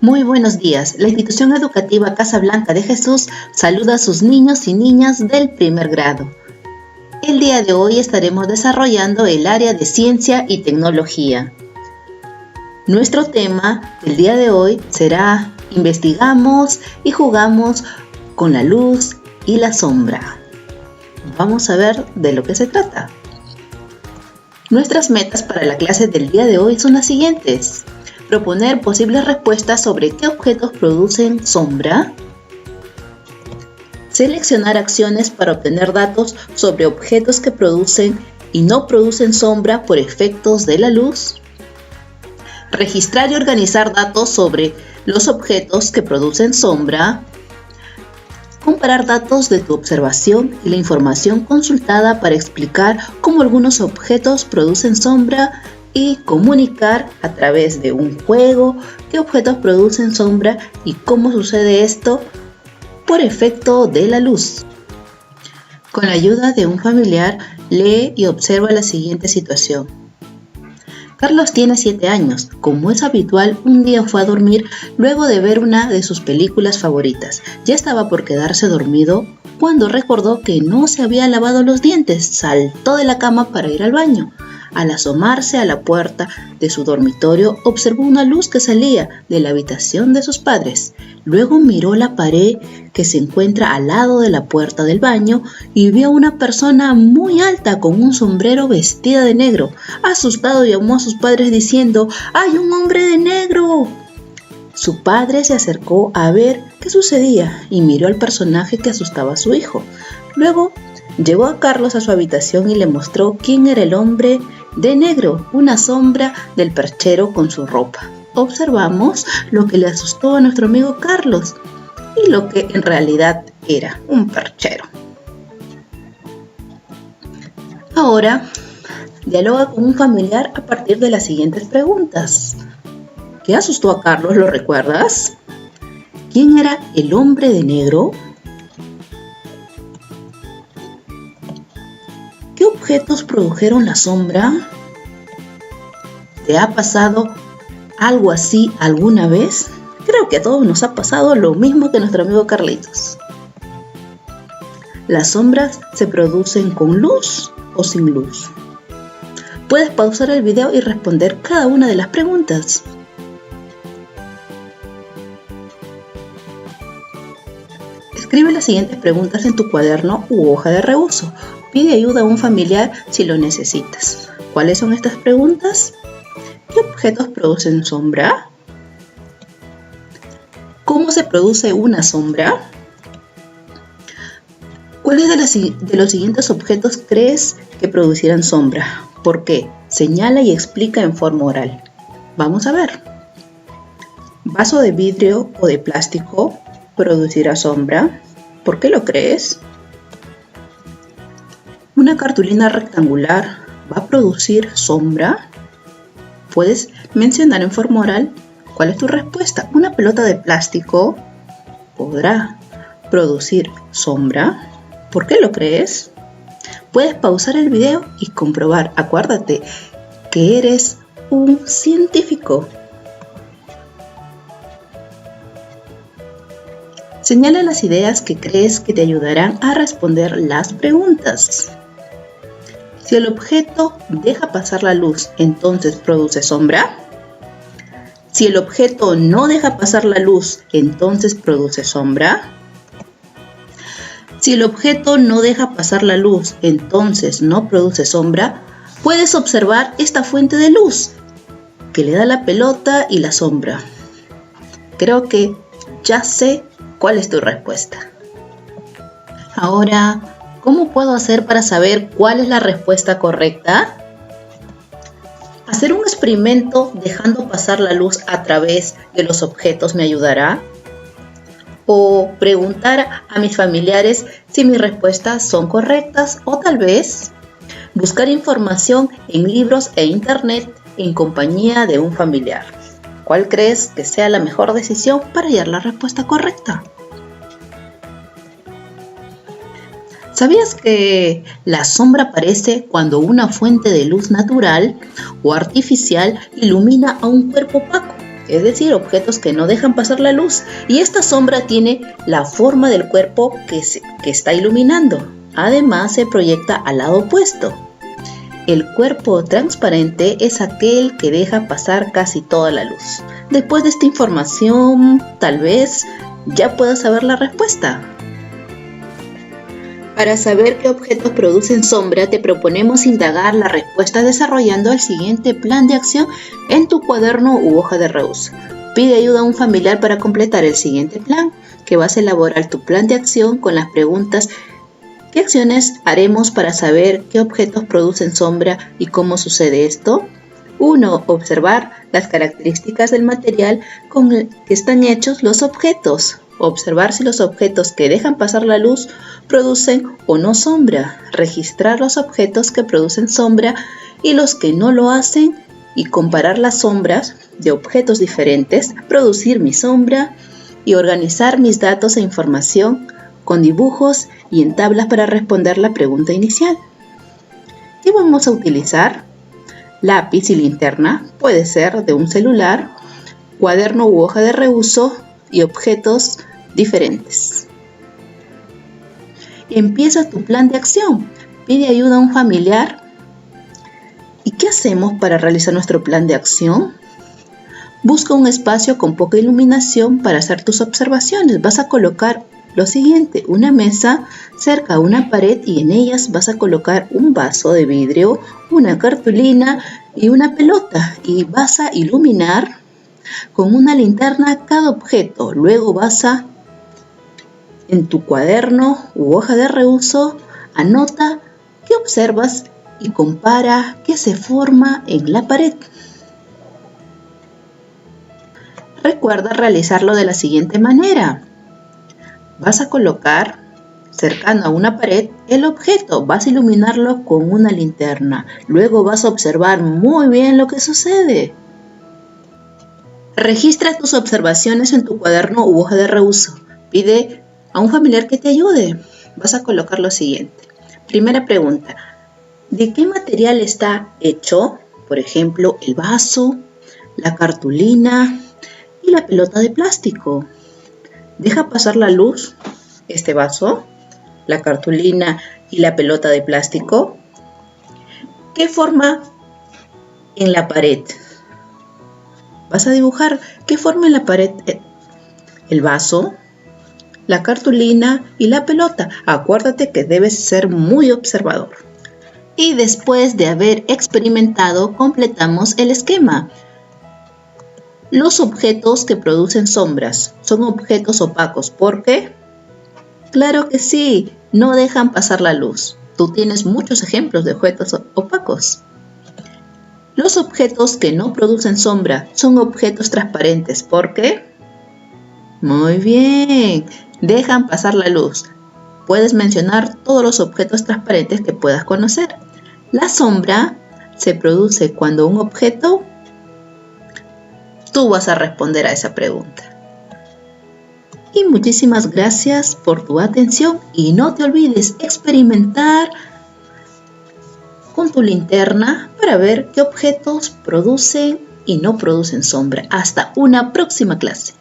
Muy buenos días. La institución educativa Casa Blanca de Jesús saluda a sus niños y niñas del primer grado. El día de hoy estaremos desarrollando el área de ciencia y tecnología. Nuestro tema del día de hoy será investigamos y jugamos con la luz y la sombra. Vamos a ver de lo que se trata. Nuestras metas para la clase del día de hoy son las siguientes. Proponer posibles respuestas sobre qué objetos producen sombra. Seleccionar acciones para obtener datos sobre objetos que producen y no producen sombra por efectos de la luz. Registrar y organizar datos sobre los objetos que producen sombra. Comparar datos de tu observación y la información consultada para explicar cómo algunos objetos producen sombra y comunicar a través de un juego qué objetos producen sombra y cómo sucede esto por efecto de la luz. Con la ayuda de un familiar, lee y observa la siguiente situación. Carlos tiene 7 años. Como es habitual, un día fue a dormir luego de ver una de sus películas favoritas. Ya estaba por quedarse dormido cuando recordó que no se había lavado los dientes. Saltó de la cama para ir al baño. Al asomarse a la puerta de su dormitorio, observó una luz que salía de la habitación de sus padres. Luego miró la pared que se encuentra al lado de la puerta del baño y vio a una persona muy alta con un sombrero vestida de negro. Asustado, llamó a sus padres diciendo: ¡Hay un hombre de negro! Su padre se acercó a ver qué sucedía y miró al personaje que asustaba a su hijo. Luego llevó a Carlos a su habitación y le mostró quién era el hombre de negro, una sombra del perchero con su ropa. Observamos lo que le asustó a nuestro amigo Carlos y lo que en realidad era un perchero. Ahora, dialoga con un familiar a partir de las siguientes preguntas. ¿Qué asustó a Carlos? ¿Lo recuerdas? ¿Quién era el hombre de negro? ¿Qué objetos produjeron la sombra? ¿Te ha pasado algo así alguna vez? Creo que a todos nos ha pasado lo mismo que nuestro amigo Carlitos. ¿Las sombras se producen con luz o sin luz? Puedes pausar el video y responder cada una de las preguntas. Escribe las siguientes preguntas en tu cuaderno u hoja de rebozo. Pide ayuda a un familiar si lo necesitas. ¿Cuáles son estas preguntas? ¿Qué objetos producen sombra? ¿Cómo se produce una sombra? ¿Cuáles de los siguientes objetos crees que producirán sombra? ¿Por qué? Señala y explica en forma oral. Vamos a ver. ¿Vaso de vidrio o de plástico producirá sombra? ¿Por qué lo crees? ¿Una cartulina rectangular va a producir sombra? ¿Puedes mencionar en forma oral cuál es tu respuesta? ¿Una pelota de plástico podrá producir sombra? ¿Por qué lo crees? Puedes pausar el video y comprobar. Acuérdate que eres un científico. Señala las ideas que crees que te ayudarán a responder las preguntas. Si el objeto deja pasar la luz, entonces produce sombra. Si el objeto no deja pasar la luz, entonces produce sombra. Si el objeto no deja pasar la luz, entonces no produce sombra. Puedes observar esta fuente de luz que le da la pelota y la sombra. Creo que ya sé cuál es tu respuesta. Ahora, ¿cómo puedo hacer para saber cuál es la respuesta correcta? ¿Hacer un experimento dejando pasar la luz a través de los objetos me ayudará? ¿O preguntar a mis familiares si mis respuestas son correctas? O tal vez buscar información en libros e internet en compañía de un familiar. ¿Cuál crees que sea la mejor decisión para hallar la respuesta correcta? ¿Sabías que la sombra aparece cuando una fuente de luz natural o artificial ilumina a un cuerpo opaco? es decir, objetos que no dejan pasar la luz. Y esta sombra tiene la forma del cuerpo que está iluminando. Además, se proyecta al lado opuesto. El cuerpo transparente es aquel que deja pasar casi toda la luz. Después de esta información, tal vez ya puedas saber la respuesta. Para saber qué objetos producen sombra, te proponemos indagar la respuesta desarrollando el siguiente plan de acción en tu cuaderno u hoja de reuso. Pide ayuda a un familiar para completar el siguiente plan, que vas a elaborar tu plan de acción con las preguntas: ¿qué acciones haremos para saber qué objetos producen sombra y cómo sucede esto? 1. Observar las características del material con el que están hechos los objetos. Observar si los objetos que dejan pasar la luz producen o no sombra. Registrar los objetos que producen sombra y los que no lo hacen y comparar las sombras de objetos diferentes. Producir mi sombra y organizar mis datos e información con dibujos y en tablas para responder la pregunta inicial. ¿Qué vamos a utilizar? Lápiz y linterna, puede ser de un celular, cuaderno u hoja de reuso y objetos diferentes. Empieza tu plan de acción. Pide ayuda a un familiar. ¿Y qué hacemos para realizar nuestro plan de acción? Busca un espacio con poca iluminación para hacer tus observaciones. Vas a colocar lo siguiente: una mesa cerca a una pared y en ellas vas a colocar un vaso de vidrio, una cartulina y una pelota, y vas a iluminar con una linterna cada objeto. Luego en tu cuaderno u hoja de reuso, anota qué observas y compara qué se forma en la pared. Recuerda realizarlo de la siguiente manera. Vas a colocar cercano a una pared el objeto, vas a iluminarlo con una linterna. Luego vas a observar muy bien lo que sucede. Registra tus observaciones en tu cuaderno u hoja de reuso. Pide a un familiar que te ayude. Vas a colocar lo siguiente. Primera pregunta: ¿de qué material está hecho? Por ejemplo, el vaso, la cartulina y la pelota de plástico. ¿Deja pasar la luz este vaso, la cartulina y la pelota de plástico? ¿Qué forma en la pared? Vas a dibujar qué forma en la pared el vaso, la cartulina y la pelota. Acuérdate que debes ser muy observador. Y después de haber experimentado, completamos el esquema. Los objetos que producen sombras son objetos opacos. ¿Por qué? Claro que sí, no dejan pasar la luz. Tú tienes muchos ejemplos de objetos opacos. Los objetos que no producen sombra son objetos transparentes. ¿Por qué? Muy bien, dejan pasar la luz. Puedes mencionar todos los objetos transparentes que puedas conocer. La sombra se produce cuando un objeto... Tú vas a responder a esa pregunta. Y muchísimas gracias por tu atención y no te olvides experimentar con tu linterna para ver qué objetos producen y no producen sombra. Hasta una próxima clase.